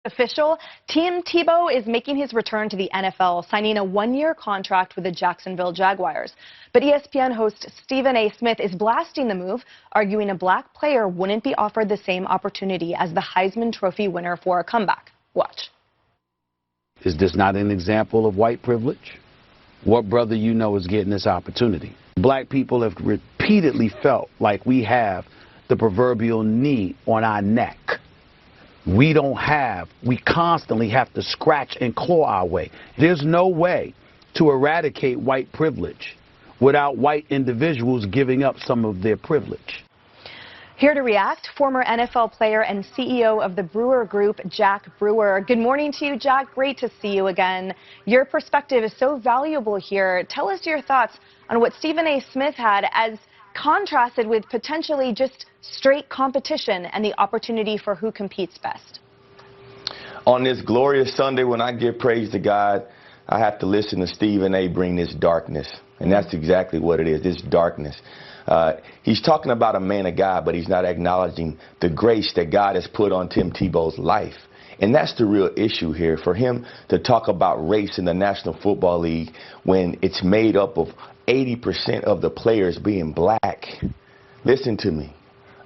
Official, Tim Tebow is making his return to the NFL, signing a one-year contract with the Jacksonville Jaguars. But ESPN host Stephen A. Smith is blasting the move, arguing a black player wouldn't be offered the same opportunity as the Heisman Trophy winner for a comeback. Watch. Is this not an example of white privilege? What brother you know is getting this opportunity? Black people have repeatedly felt like we have the proverbial knee on our neck. We constantly have to scratch and claw our way. There's no way to eradicate white privilege without white individuals giving up some of their privilege. Here to react, former NFL player and CEO of the Brewer Group, Jack Brewer. Good morning to you, Jack. Great to see you again. Your perspective is so valuable here. Tell us your thoughts on what Stephen A. Smith had as contrasted with potentially just straight competition and the opportunity for who competes best. On this glorious Sunday, when I give praise to God, I have to listen to Stephen A. bring this darkness. And that's exactly what it is, this darkness. He's talking about a man of God, but he's not acknowledging the grace that God has put on Tim Tebow's life. And that's the real issue here, for him to talk about race in the National Football League when it's made up of 80% of the players being black. Listen to me.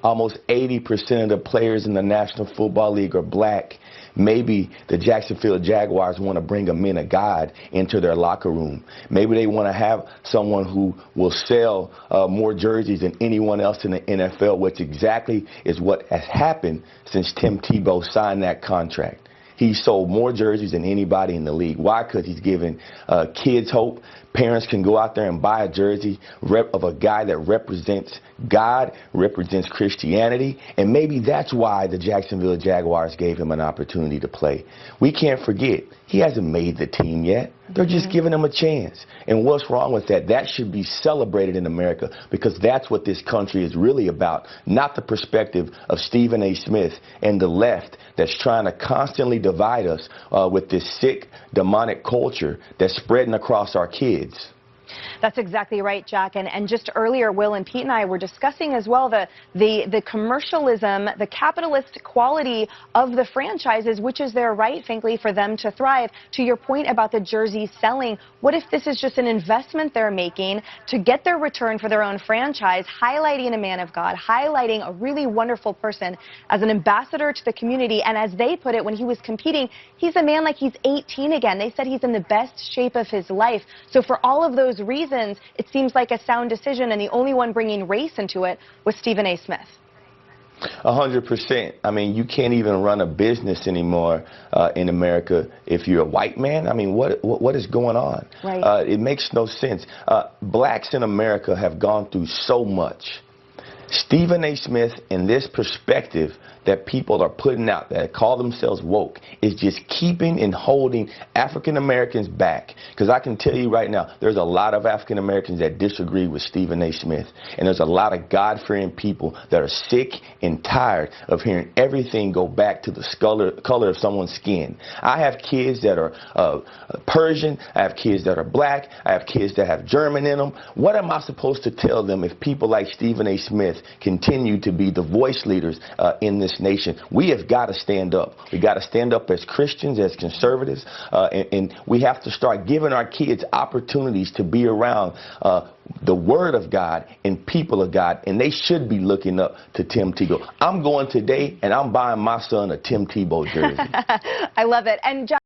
Almost 80% of the players in the National Football League are black. Maybe the Jacksonville Jaguars want to bring a man of God into their locker room. Maybe they want to have someone who will sell more jerseys than anyone else in the NFL, which exactly is what has happened since Tim Tebow signed that contract. He sold more jerseys than anybody in the league. Why? Because he's giving kids hope. Parents can go out there and buy a jersey of a guy that represents God, represents Christianity, and maybe that's why the Jacksonville Jaguars gave him an opportunity to play. We can't forget, he hasn't made the team yet. They're just giving him a chance. And what's wrong with that? That should be celebrated in America, because that's what this country is really about, not the perspective of Stephen A. Smith and the left that's trying to constantly divide us with this sick, demonic culture that's spreading across our kids. That's exactly right, Jack. And just earlier, Will and Pete and I were discussing as well the commercialism, the capitalist quality of the franchises, which is their right, frankly, for them to thrive. To your point about the jerseys selling, what if this is just an investment they're making to get their return for their own franchise, highlighting a man of God, highlighting a really wonderful person as an ambassador to the community? And as they put it, when he was competing, he's a man like he's 18 again. They said he's in the best shape of his life. So for all of those reasons, it seems like a sound decision, and the only one bringing race into it was Stephen A. Smith. 100%. I mean, you can't even run a business anymore in America if you're a white man. I mean, what is going on? Right. It makes no sense. Blacks in America have gone through so much. Stephen A. Smith, and this perspective that people are putting out that call themselves woke, is just keeping and holding African Americans back. Because I can tell you right now, there's a lot of African Americans that disagree with Stephen A. Smith. And there's a lot of God-fearing people that are sick and tired of hearing everything go back to the color of someone's skin. I have kids that are Persian. I have kids that are black. I have kids that have German in them. What am I supposed to tell them if people like Stephen A. Smith continue to be the voice leaders in this nation? We have got to stand up. We got to stand up as Christians, as conservatives, and we have to start giving our kids opportunities to be around the Word of God and people of God, and they should be looking up to Tim Tebow. I'm going today, and I'm buying my son a Tim Tebow jersey. I love it. And John